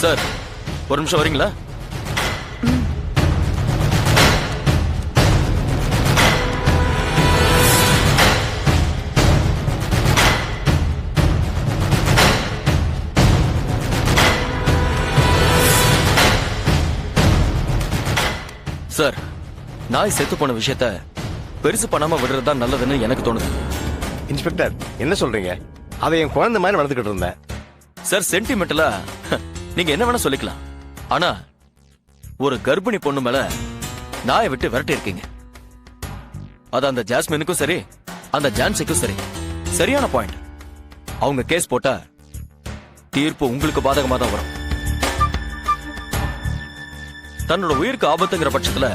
Sir, ஒரு நிமிஷம் வரீங்களா? சார், நாய் செத்து போன விஷயத்த பெருசு பண்ணாம விடுறதுதான் நல்லதுன்னு எனக்கு தோணுது. இன்ஸ்பெக்டர், என்ன சொல்றீங்க? அதை என் குழந்தை மாதிரி வளர்த்துக்கிட்டு இருந்தேன். சார், சென்டிமெண்டலா நீங்க என்ன வேணா சொல்லிக்கலாம். ஆனா ஒரு கர்ப்பிணி பொண்ணு மேல நாயை விட்டு விரட்டி இருக்கீங்க. அது அந்த ஜாஸ்மினுக்கும் சரி, அந்த ஜான்சிக்கும் சரி. சரியான பாயிண்ட். அவங்க கேஸ் போட்டா தீர்ப்பு உங்களுக்கு பாதகமா தான் வரும். தன்னோட உயிருக்கு ஆபத்துங்கிற பட்சத்துல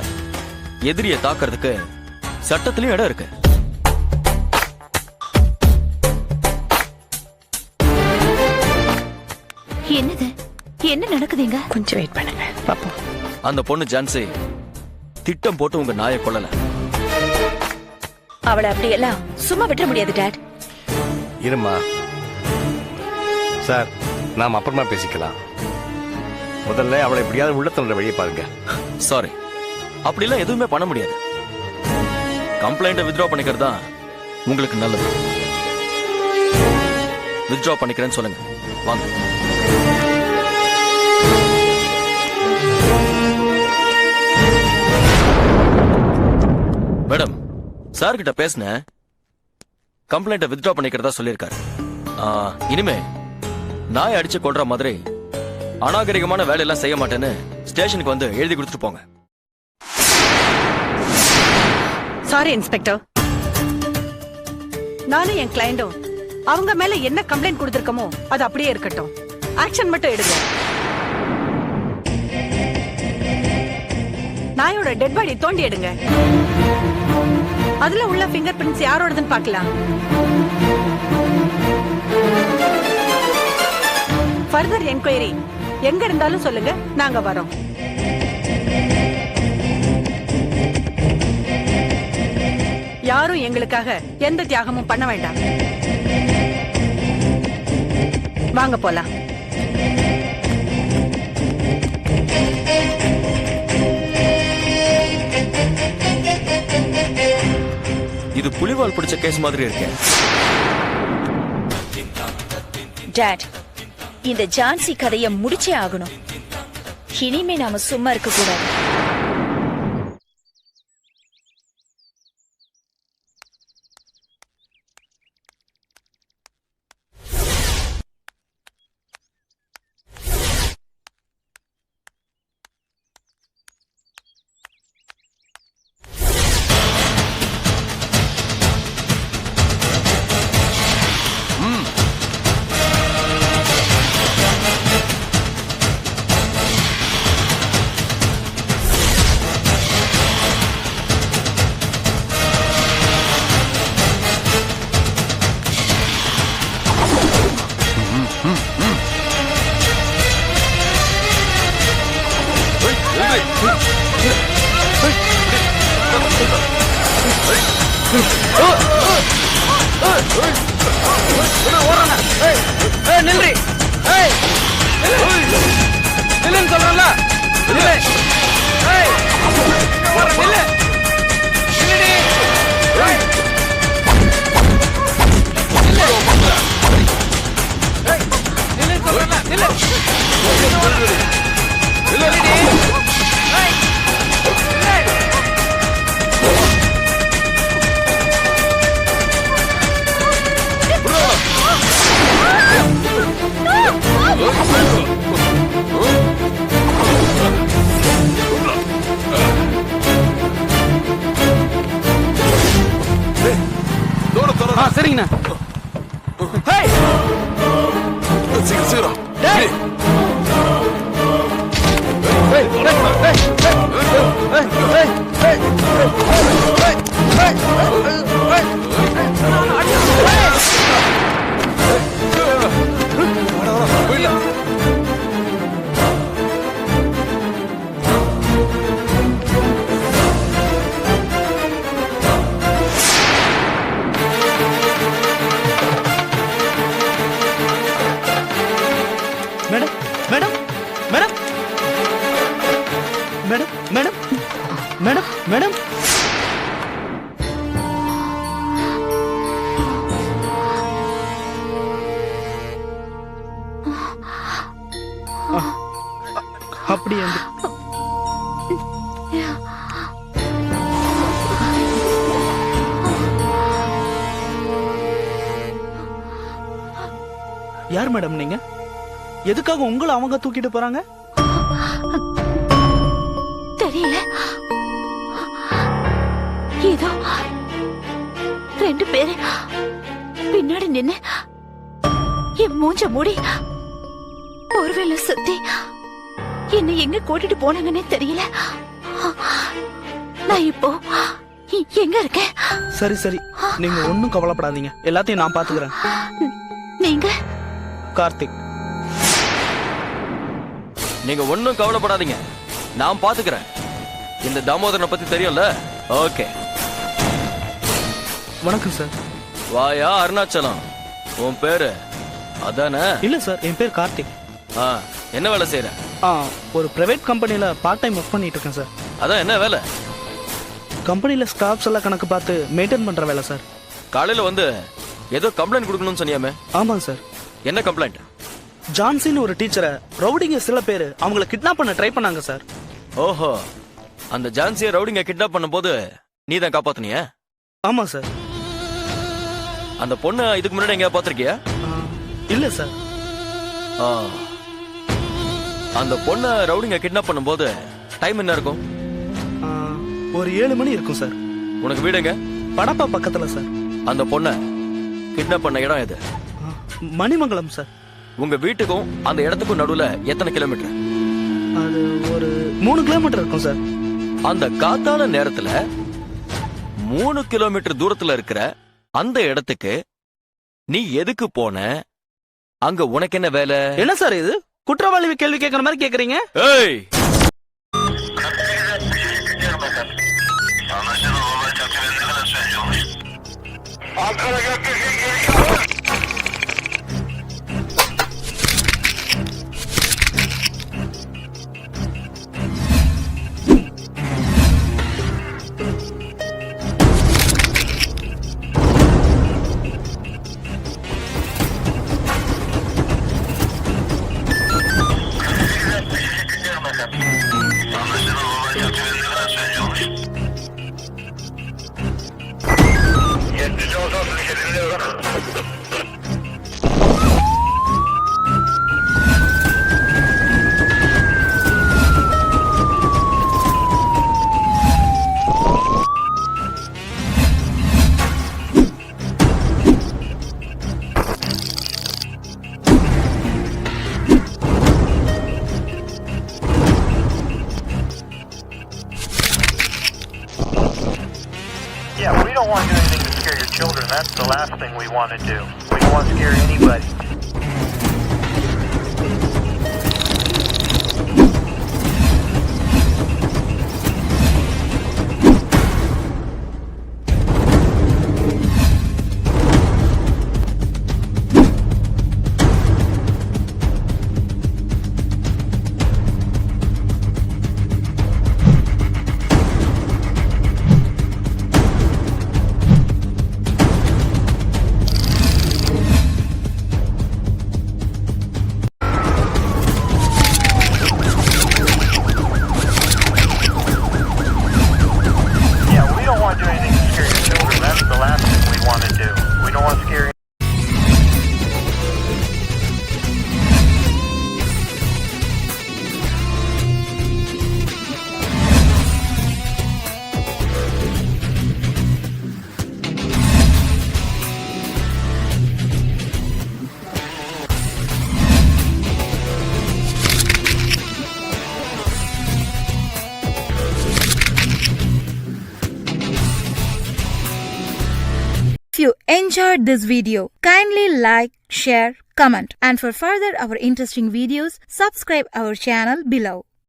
எதிரியை தாக்குறதுக்கு சட்டத்திலயும் இடம் இருக்கு. என்னது, என்ன நடக்குதுங்க? கொஞ்சம் வெயிட் பண்ணுங்க பாப்போம். அந்த பொண்ணு ஜான்சி திட்டம் போட்டு உங்க நாயை கொல்லல. அவளை அப்படியெல்லாம் சும்மா விட்டுற முடியாது டாட். இருமா சார், நாம் அப்புறமா பேசிக்கலாம். முதல்ல அவளை எப்படியாவது உள்ள தள்ளுற வழியை பாருங்க. சாரி, அப்படிலாம் எதுவுமே பண்ண முடியாது. கம்ப்ளைண்ட்டை வித்ட்ரா பண்ணிக்கிறது தான் உங்களுக்கு நல்லது. வித்ட்ரா பண்ணிக்கிறேன்னு சொல்லுங்க. வாங்க. மேடம், சார் கிட்ட பேசின கம்ப்ளைண்ட்டை வித்ட்ரா பண்ணிக்கிறதா சொல்லியிருக்காரு. இனிமே நாய் அடிச்சு கொள்ற மாதிரி அநாகரிகமான வேலையெல்லாம் செய்ய மாட்டேன்னு ஸ்டேஷனுக்கு வந்து எழுதி கொடுத்துட்டு போங்க. சாரி இன்ஸ்பெக்டர், நானும் என் கிளையண்டும் அவங்க மேல என்ன கம்ப்ளைண்ட் கொடுத்திருக்கோமோ அது அப்படியே இருக்கட்டும். ஆக்ஷன் மட்டும் எடுங்க. நாயோட டெட் பாடி தோண்டி எடுங்க. அதுல உள்ள ஃபிங்கர் பிரிண்ட்ஸ் யாரோடதுன்னு பார்க்கலாம். ஃபர்தர் என்கொயரி எங்க இருந்தாலும் சொல்லுங்க, நாங்க வரோம். யாரும் எங்களுக்காக எந்த தியாகமும் பண்ண வேண்டாம். வாங்க போலாம். இது புலிவால் பிடிச்ச கேஸ் மாதிரி இருக்கு. டாட், இந்த ஜான்சி கதையை முடிச்சே ஆகணும். இனிமே நாம சும்மா இருக்க கூடாது. நில்றி, நில்லுன்னு சொல்றேன்ல. சரிங்கண்ணா. சீக்கிரம் madam, madam, madam madam madam madam madam அப்படி யார் மேடம் நீங்க? எதுக்காக உங்களை அவங்க தூக்கிட்டு போறாங்க? தெரியல. ஏதோ 2 பேரு பின்னாடி நின்னு என் மூஞ்ச மூடி ஒருவேளை சுத்தி என்ன எங்க கூட்டிட்டு போனாங்கன்னே தெரியல. நான் இப்போ எங்க இருக்கேன்? சரி சரி, நீங்க ஒண்ணும் கவலைப்படாதீங்க, எல்லாத்தையும் நான் பாத்துக்கிறேன். நீங்க? கார்த்திக். நீங்க ஒண்ணும் கவலைப்படாதீங்க, நான் பாத்துக்கிறேன். இந்த தாமோதரனை பத்தி தெரியும்ல? ஓகே. வணக்கம் சார். வாயா அருணாச்சலம், உன் பேரு அதானே? இல்ல சார், என் பேர் கார்த்திக். என்ன வேலை செய்யற? ஒரு பிரைவேட் கம்பெனில பார்ட் டைம் ஒர்க் பண்ணிட்டு இருக்கேன் சார். அதான் என்ன வேலை? கம்பெனில ஸ்டாஃப்ஸ் எல்லாம் கணக்கு பார்த்து மெயின்டைன் பண்ற வேலை சார். காலையில வந்து ஏதோ கம்ப்ளைண்ட் கொடுக்கணும்னு சொன்னியாமே? ஆமாங்க சார். என்ன கம்ப்ளைண்ட்? ஜான்சின்னு ஒரு டீச்சரை ரவுடிங்க சில பேர் அவங்கள கிட்னாப் பண்ண ட்ரை பண்ணாங்க சார். ஓஹோ, அந்த ஜான்சியை ரவுடிங்க கிட்னாப் பண்ணும்போது நீ தான் காப்பாத்துனியா? ஆமா சார். அந்த பொண்ணு இதுக்கு முன்னாடி எங்க பாத்திருக்கியா? இல்ல சார். அந்த பொண்ணை ரவுடிங்க கிட்னாப் பண்ணும்போது டைம் என்ன இருக்கும்? ஒரு 7 மணி இருக்கும் சார். உனக்கு வீடுங்க? படப்பா பக்கத்துல சார். அந்த பொண்ணை கிட்னாப் பண்ண இடம் எது? மணிமங்கலம் சார். உங்க வீட்டுக்கும் அந்த இடத்துக்கும் நடுவுல எத்தனை கிலோமீட்டர்? அது ஒரு 3 கிலோமீட்டர் இருக்கும் சார். அந்த காத்தால நேரத்துல 3 கிலோமீட்டர் தூரத்துல இருக்கிற அந்த இடத்துக்கு நீ எதுக்கு போன? அங்க உனக்கு என்ன வேலை? என்ன சார் இது, குற்றவாளி கேள்வி கேட்கற மாதிரி கேக்குறீங்க? ஏய், Yeah, we don't want to do anything to scare your children. That's the last thing we want to do. We don't want to scare anybody. If you enjoyed this video, kindly like, share, comment, and for further our interesting videos, subscribe our channel below.